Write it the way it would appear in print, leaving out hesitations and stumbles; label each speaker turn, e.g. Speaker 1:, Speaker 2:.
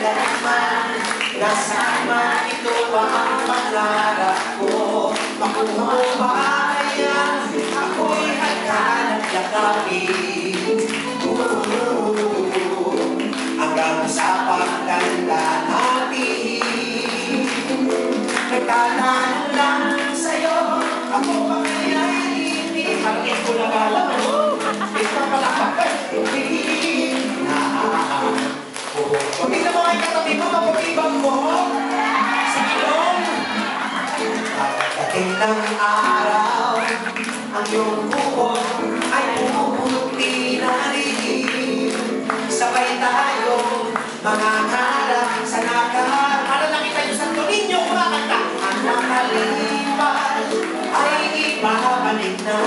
Speaker 1: kailanman na sana ito ang pangarap ko. Makuha mo ba yan? Ako'y hagkan at yakapin. Hanggang sa pagkanda natin. Nagtatanong lang sa'yo, ako ba kaya'y hindi? Parang ko lang alam mo, ito pala kapag hindi na. Pagkita mo ay katabi mo, mapag-ibang mo sa ilong. Pagdating ng araw, ang iyong buhok ay pumuputi na rin. Sabay tayo, mga harap sa nakahar. Para nakita nyo sa tunin nyo kumakanta. Ang nakalipas ay ibabalik na.